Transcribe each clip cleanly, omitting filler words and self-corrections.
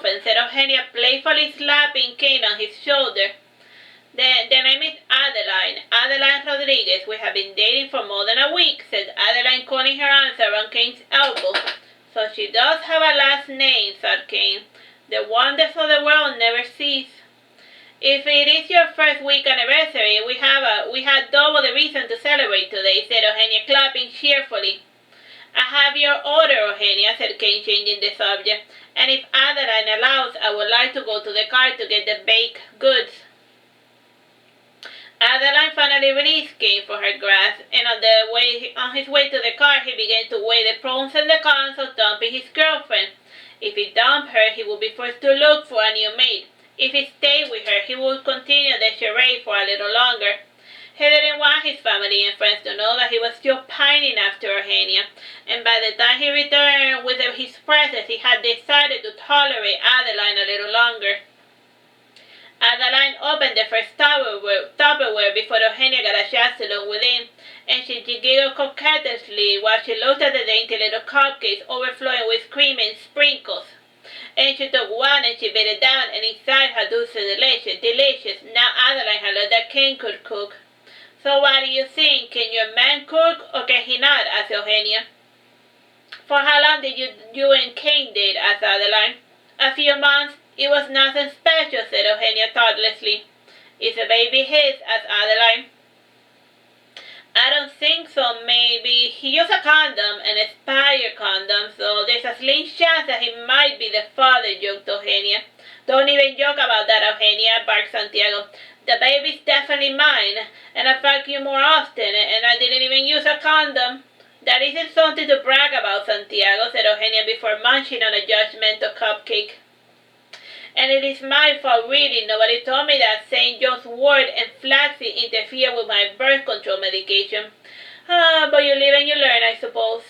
girlfriend, said Eugenia, playfully slapping Kain on his shoulder. The name is Adeline. Adeline Rodriguez. We have been dating for more than a week, said Adeline, coiling her arms around Kain's elbow. So she does have a last name, thought Kain. The wonders of the world never cease. If it is your first week anniversary, we had double the reason to celebrate today, said Eugenia, clapping cheerfully. I have your order, Eugenia, said Kain, changing the subject. And if Adeline allows, I would like to go to the car to get the baked goods. Adeline finally released Kain from her grasp, and on his way to the car, he began to weigh the pros and the cons of dumping his girlfriend. If he dumped her, he would be forced to look for a new mate. If he stayed with her, he would continue the charade for a little longer. He didn't want his family and friends to know that he was still pining after Eugenia, and by the time he returned with his presents, he had decided to tolerate Adeline a little longer. Adeline opened the first Tupperware before Eugenia got a chance to look within, and she giggled coquettishly while she looked at the dainty little cupcakes overflowing with cream and sprinkles. And she took one and she bit it down, and inside her dulce delicious. Now Adeline had learned that Kain could cook. So what do you think? Can your man cook or can he not? Asked Eugenia. For how long did you and Kain date? Asked Adeline. A few months. It was nothing special, said Eugenia thoughtlessly. Is the baby his? Asked Adeline. I don't think so. Maybe he used a condom, an expired condom, so there's a slim chance that he might be the father, joked Eugenia. Don't even joke about that, Eugenia, barked Santiago. The baby's definitely mine, and I fuck you more often, and I didn't even use a condom. That isn't something to brag about, Santiago, said Eugenia before munching on a judgmental cupcake. And it is my fault, really. Nobody told me that St. John's wort and flaxseed interfere with my birth control medication. But you live and you learn, I suppose.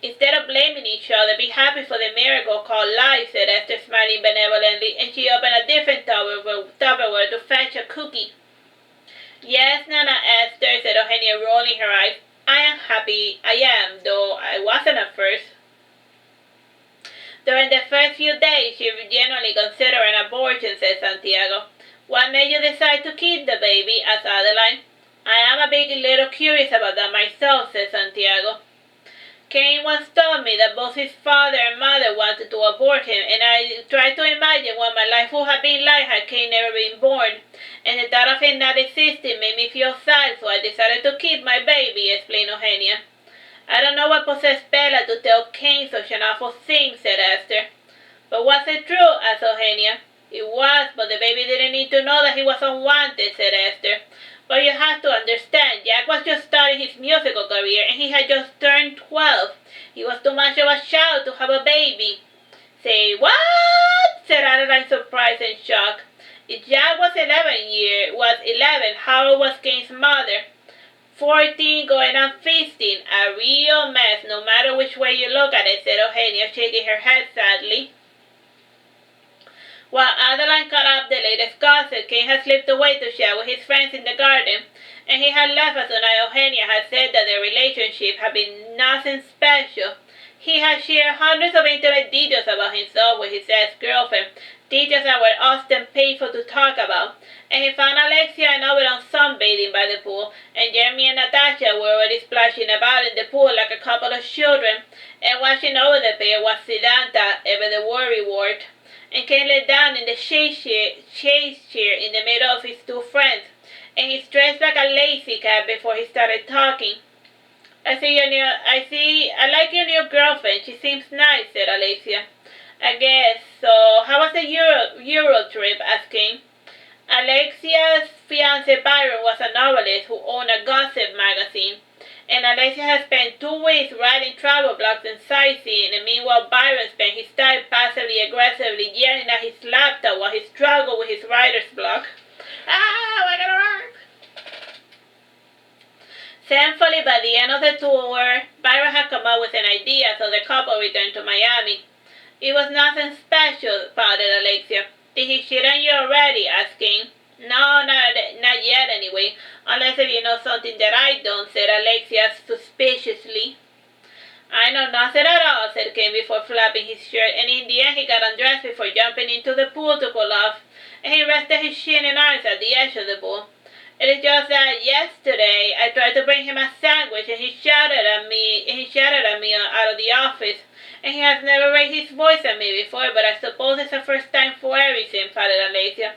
Instead of blaming each other, be happy for the miracle called life, said Esther, smiling benevolently, and she opened a different Tupperware to fetch a cookie. Yes, Nana Esther, said Eugenia, rolling her eyes. I am happy. I am, though I wasn't at first. During the first few days, she genuinely considered an abortion, said Santiago. What made you decide to keep the baby? Asked Adeline. I am a big little curious about that myself, said Santiago. Kain once told me that both his father and mother wanted to abort him, and I tried to imagine what my life would have been like had Kain never been born. And the thought of him not existing made me feel sad, so I decided to keep my baby, explained Eugenia. I don't know what possessed Bella to tell Kain such an awful thing, said Esther. But was it true? Asked Eugenia. It was, but the baby didn't need to know that he was unwanted, said Esther. But you have to understand, Jack was just starting his musical career, and he had just turned 12. He was too much of a child to have a baby. Say, what? Said Adeline, surprised and shocked. If Jack was 11, how old was Kain's mother? 14 going on 15, a real mess, no matter which way you look at it, said Eugenia, shaking her head sadly. While Adeline caught up the latest gossip, Kain had slipped away to chat with his friends in the garden, and he had left as soon as Eugenia had said that their relationship had been nothing special. He had shared hundreds of intimate details about himself with his ex-girlfriend, details that were often painful to talk about, and he found Alexia and Ovid on sunbathing by the pool, and Jeremy and Natasha were already splashing about in the pool like a couple of children, and watching over the pair was Siddhanta, ever the worrywart. And Kain lay down in the chaise chair in the middle of his two friends, and he stretched like a lazy cat before he started talking. I like your new girlfriend. She seems nice, said Alexia. I guess. So, how was the Euro trip? Asked Kain. Alexia's fiancé Byron was a novelist who owned a gossip magazine, and Alexia had spent 2 weeks writing travel blogs and sightseeing, and meanwhile Byron spent his time passively-aggressively yelling at his laptop while he struggled with his writer's block. I gotta write! Thankfully, by the end of the tour, Byron had come up with an idea, so the couple returned to Miami. It was nothing special, pouted Alexia. Did he cheat on you already? Asked Kain. No, not yet anyway, unless if you know something that I don't, said Alexia suspiciously. I know nothing at all, said Kain before flapping his shirt, and in the end he got undressed before jumping into the pool to cool off, and he rested his chin and arms at the edge of the pool. It is just that yesterday I tried to bring him a sandwich, and he shouted at me out of the office, and he has never raised his voice at me before, but I suppose it's the first time for everything, fatted Alexia.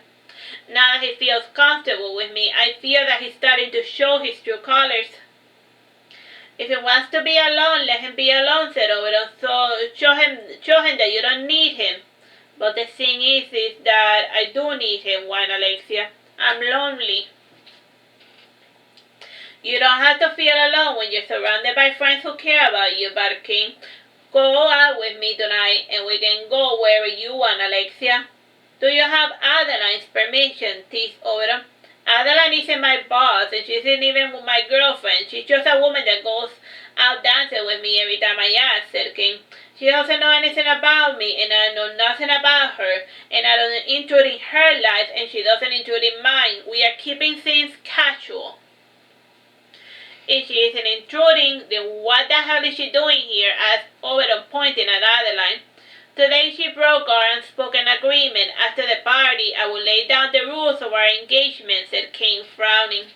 Now that he feels comfortable with me, I feel that he's starting to show his true colors. If he wants to be alone, let him be alone, said Oberon. So show him that you don't need him. But the thing is that I do need him, whined Alexia. I'm lonely. You don't have to feel alone when you're surrounded by friends who care about you, barked Kain. Go out with me tonight, and we can go wherever you want, Alexia. Do you have Adeline's permission? Teased Oberon. Adeline isn't my boss, and she isn't even my girlfriend. She's just a woman that goes out dancing with me every time I ask, said Kain. She doesn't know anything about me, and I know nothing about her, and I don't intrude in her life, and she doesn't intrude in mine. We are keeping things casual. If she isn't intruding, then what the hell is she doing here? Asked Oberon, pointing at Adeline. Today she broke our unspoken agreement. After the party, I will lay down the rules of our engagement, said Kain, frowning.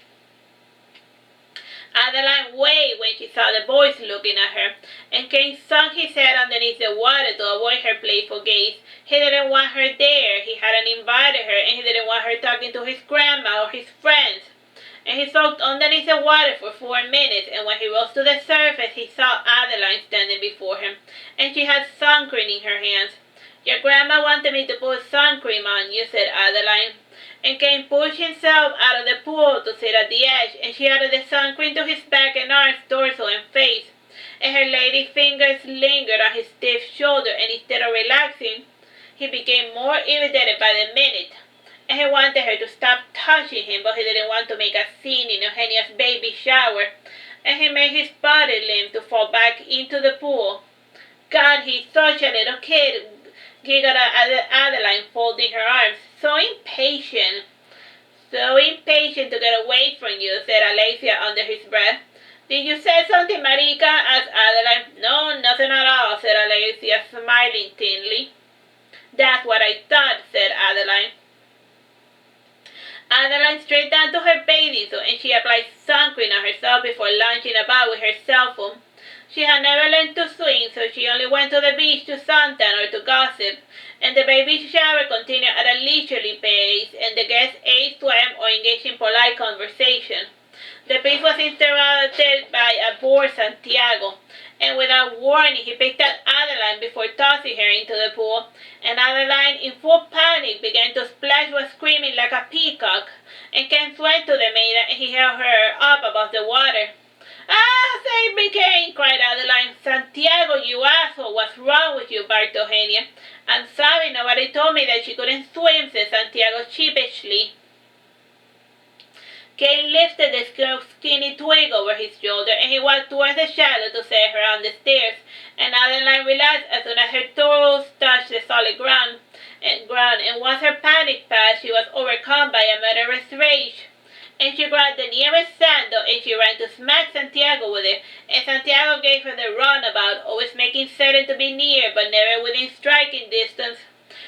Adeline waved when she saw the boys looking at her, and Kain sunk his head underneath the water to avoid her playful gaze. He didn't want her there. He hadn't invited her, and he didn't want her talking to his grandma or his friends. And he soaked underneath the water for 4 minutes, and when he rose to the surface, he saw Adeline standing before him, and she had sun cream in her hands. Your grandma wanted me to put sun cream on you, said Adeline. And Kain pushed himself out of the pool to sit at the edge, and she added the sun cream to his back and arms, torso, and face. And her lady fingers lingered on his stiff shoulder, and instead of relaxing, he became more irritated by the minute. And he wanted her to stop touching him, but he didn't want to make a scene in Eugenia's baby shower, and he made his body limp to fall back into the pool. God, he's such a little kid, giggled Adeline, folding her arms. So impatient to get away from you, said Alexia under his breath. Did you say something, Marica? Asked Adeline. No, nothing at all, said Alexia, smiling thinly. That's what I thought, said Adeline. Adeline straight down to her bathing suit, and she applied sun cream on herself before lounging about with her cell phone. She had never learned to swim, so she only went to the beach to suntan or to gossip, and the baby shower continued at a leisurely pace, and the guests ate, swam, or engaged in polite conversation. The piece was interrupted by a bored Santiago, and without warning he picked up Adeline before tossing her into the pool, and Adeline, in full panic, began to splash while screaming like a peacock, and Kain swam to the maiden, and he held her up above the water. Ah, save me, Kain, cried Adeline. Santiago, you asshole, what's wrong with you? Barked Eugenia. I'm sorry, nobody told me that she couldn't swim, said Santiago sheepishly. Kain lifted the skinny twig over his shoulder, and he walked towards the shadow to set her on the stairs, and Adeline relaxed as soon as her toes touched the solid ground, and once her panic passed, she was overcome by a murderous rage. And she grabbed the nearest sandal, and she ran to smack Santiago with it, and Santiago gave her the runabout, always making certain to be near, but never within striking distance.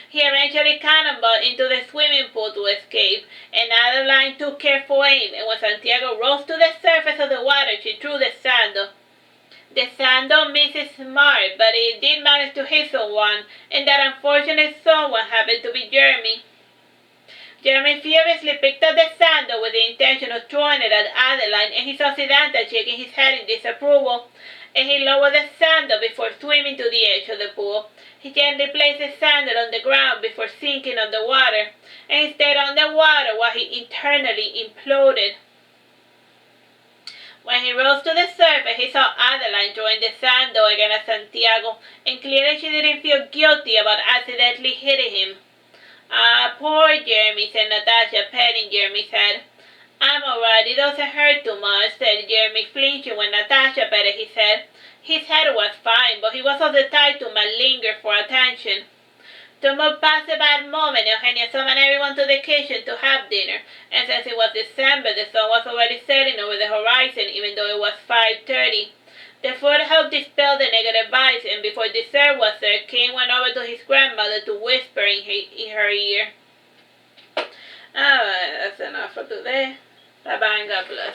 He eventually cannonballed into the swimming pool to escape, and Adeline took careful aim, and when Santiago rose to the surface of the water, she threw the sandal. The sandal missed smart, but it did manage to hit someone, and that unfortunate someone happened to be Jeremy. Jeremy furiously picked up the sandal with the intention of throwing it at Adeline, and he saw Siddhartha shaking his head in disapproval, and he lowered the sandal before swimming to the edge of the pool. He gently placed the sandal on the ground before sinking under water, and he stayed under water while he internally imploded. When he rose to the surface, he saw Adeline throwing the sandal again at Santiago, and clearly she didn't feel guilty about accidentally hitting him. Ah, poor Jeremy, said Natasha, patting Jeremy's head. I'm alright, it doesn't hurt too much, said Jeremy, flinching when Natasha patted his head. His head was fine, but he was of the type to malinger for attention. To move past the bad moment, Eugenia summoned everyone to the kitchen to have dinner, and since it was December, the sun was already setting over the horizon, even though it was 5:30. The food helped dispel the negative vibes, and before dessert was served, Kain went over to his grandmother to whisper in her ear. Alright, that's enough for today. Bye bye and God bless.